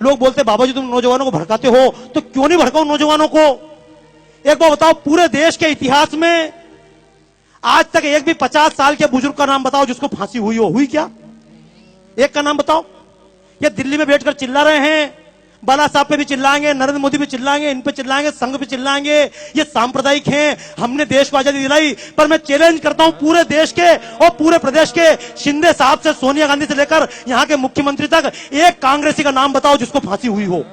लोग बोलते बाबा जी तुम नौजवानों को भड़काते हो, तो क्यों नहीं भड़काओ नौजवानों को। एक बार बताओ, पूरे देश के इतिहास में आज तक एक भी 50 साल के बुजुर्ग का नाम बताओ जिसको फांसी हुई हो, हुई क्या? एक का नाम बताओ। ये दिल्ली में बैठकर चिल्ला रहे हैं, बाला साहब पे भी चिल्लाएंगे, नरेंद्र मोदी पे चिल्लाएंगे, इन पे चिल्लाएंगे, संघ पे चिल्लाएंगे, ये सांप्रदायिक हैं, हमने देश को आजादी दिलाई। पर मैं चैलेंज करता हूं पूरे देश के और पूरे प्रदेश के, शिंदे साहब से सोनिया गांधी से लेकर यहां के मुख्यमंत्री तक, एक कांग्रेसी का नाम बताओ जिसको फांसी हुई हो।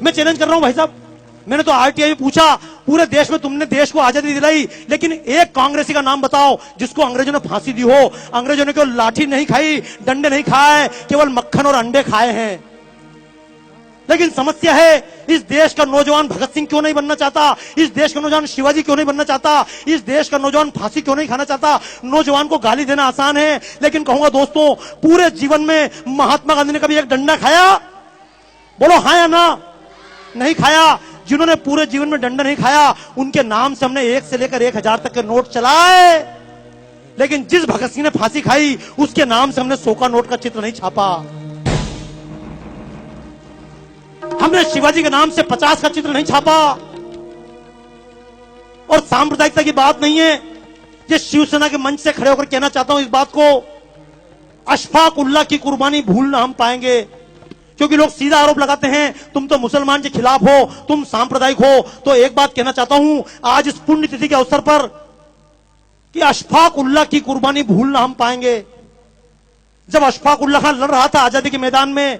मैं चैलेंज कर रहा हूं भाई साहब। मैंने तो आरटीआई में पूछा, पूरे देश में तुमने देश को आजादी दिलाई, लेकिन एक कांग्रेसी का नाम बताओ जिसको अंग्रेजों ने फांसी दी हो। अंग्रेजों ने केवल लाठी नहीं खाई, डंडे नहीं खाए, केवल मक्खन और अंडे खाए हैं। लेकिन समस्या है, इस देश का नौजवान भगत सिंह क्यों नहीं बनना चाहता? इस देश का नौजवान शिवाजी क्यों नहीं बनना चाहता? इस देश का नौजवान फांसी क्यों नहीं खाना चाहता? नौजवान को गाली देना आसान है, लेकिन कहूंगा दोस्तों, पूरे जीवन में महात्मा गांधी ने कभी एक डंडा खाया? बोलो हाँ या ना? नहीं खाया। जिन्होंने पूरे जीवन में डंडा नहीं खाया, उनके नाम से हमने 1 से लेकर 1000 तक के नोट चलाए, लेकिन जिस भगत सिंह ने फांसी खाई उसके नाम से हमने 100 का नोट का चित्र नहीं छापा। हमने शिवाजी के नाम से 50 का चित्र नहीं छापा। और सांप्रदायिकता की बात नहीं है, ये शिवसेना के मंच से खड़े होकर कहना चाहता हूं इस बात को, अशफाक उल्लाह की कुर्बानी भूल ना हम पाएंगे। क्योंकि लोग सीधा आरोप लगाते हैं तुम तो मुसलमान के खिलाफ हो, तुम सांप्रदायिक हो। तो एक बात कहना चाहता हूं आज इस पुण्यतिथि के अवसर पर कि अशफाक उल्लाह की कुर्बानी भूल ना हम पाएंगे। जब अशफाक उल्लाह खान लड़ रहा था आजादी के मैदान में,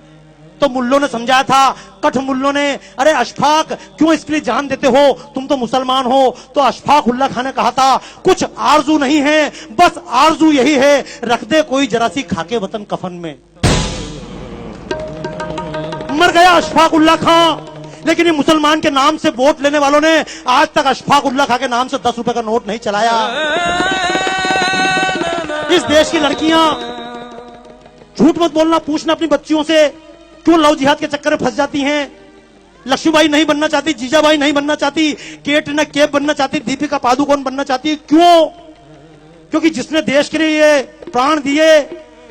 तो मुल्लों ने समझाया था, कठ मुल्लों ने, अरे अशफाक क्यों इसके लिए जान देते हो, तुम तो मुसलमान हो। तो अशफाक उल्लाह खान ने कहा था, कुछ आरजू नहीं है, बस आरजू यही है, रख दे कोई जरा सी खाके वतन कफन में। मर गया अशफाक उल्लाह खां। लेकिन ये मुसलमान के नाम से वोट लेने वालों ने आज तक अशफाक उल्लाह खां के नाम से 10 रुपए का नोट नहीं चलाया। इस देश की लड़कियां, झूठ मत बोलना, पूछना अपनी बच्चियों से, क्यों लव जिहाद के चक्कर में फंस जाती हैं। लक्ष्मीबाई नहीं बनना चाहती, जीजाबाई नहीं बनना चाहती, कैटरीना कैफ बनना चाहती, दीपिका पादुकोण बनना चाहती। क्यों? क्योंकि जिसने देश के लिए ये प्राण दिए,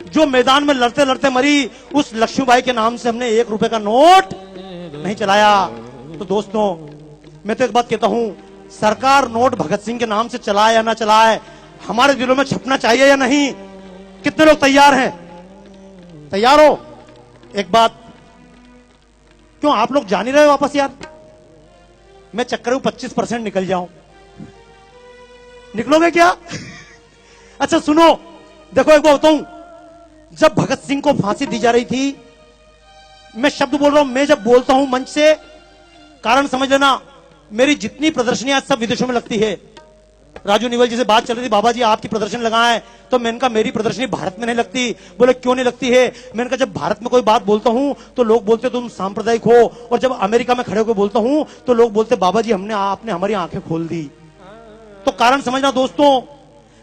जो मैदान में लड़ते लड़ते मरी, उस लक्ष्मीबाई के नाम से हमने 1 रुपए का नोट नहीं चलाया। तो दोस्तों, मैं तो एक बात कहता हूं, सरकार नोट भगत सिंह के नाम से चलाए या ना चलाए, हमारे दिलों में छपना चाहिए या नहीं? कितने लोग तैयार हैं? तैयार हो? एक बात, क्यों आप लोग जान ही रहे हो वापस यार? मैं चक्कर में 25% निकल जाऊं, निकलोगे क्या? अच्छा सुनो, देखो एक बात बताऊं, जब भगत सिंह को फांसी दी जा रही थी, मैं शब्द बोल रहा हूं, मैं जब बोलता हूं मंच से, कारण समझ लेना, मेरी जितनी प्रदर्शनियां सब विदेशों में लगती है। राजू निवल जी से बात चल रही थी, बाबा जी आपकी प्रदर्शनी लगाएं, तो मैंने कहा मेरी प्रदर्शनी भारत में नहीं लगती। बोले क्यों नहीं लगती है? मैंने कहा जब भारत में कोई बात बोलता हूं तो लोग बोलते तुम सांप्रदायिक हो, और जब अमेरिका में खड़े होकर बोलता हूं तो लोग बोलते बाबा जी आपने हमारी आंखें खोल दी। तो कारण समझना दोस्तों,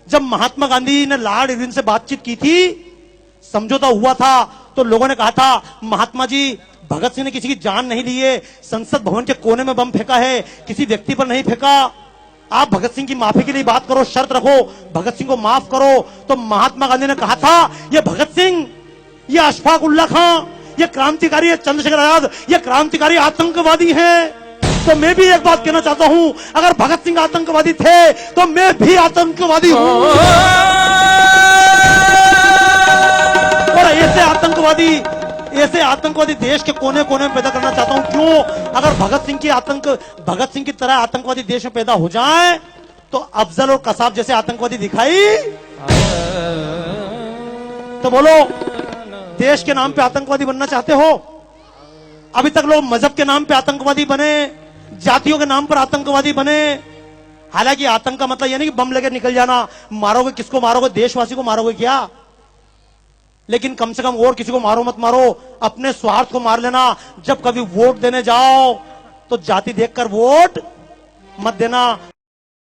जब महात्मा गांधी ने लॉर्ड इरविन से बातचीत की थी, समझौता हुआ था, तो लोगों ने कहा था महात्मा जी, भगत सिंह ने किसी की जान नहीं ली है, संसद भवन के कोने में बम फेंका है, किसी व्यक्ति पर नहीं फेंका। आप भगत सिंह की माफी के लिए बात करो, शर्त रखो, भगत सिंह को माफ करो। तो महात्मा गांधी ने कहा था, ये भगत सिंह, ये अशफाक उल्लाह खां, ये क्रांतिकारी है, चंद्रशेखर आजाद, ये क्रांतिकारी आतंकवादी हैं। तो मैं भी एक बात कहना चाहता हूं, अगर भगत सिंह आतंकवादी थे तो मैं भी आतंकवादी हूं। और ऐसे आतंकवादी देश के कोने कोने में पैदा करना चाहता हूं। क्यों? अगर भगत सिंह की तरह आतंकवादी देश में पैदा हो जाए, तो अफजल और कसाब जैसे आतंकवादी दिखाई, तो बोलो देश के नाम पे आतंकवादी बनना चाहते हो? अभी तक लोग मजहब के नाम पे आतंकवादी बने, जातियों के नाम पर आतंकवादी बने। हालांकि आतंक का मतलब यह नहीं कि बम लेकर निकल जाना, मारोगे किसको मारोगे? देशवासी को मारोगे क्या? लेकिन कम से कम और किसी को मारो मत मारो, अपने स्वार्थ को मार लेना। जब कभी वोट देने जाओ तो जाति देखकर वोट मत देना।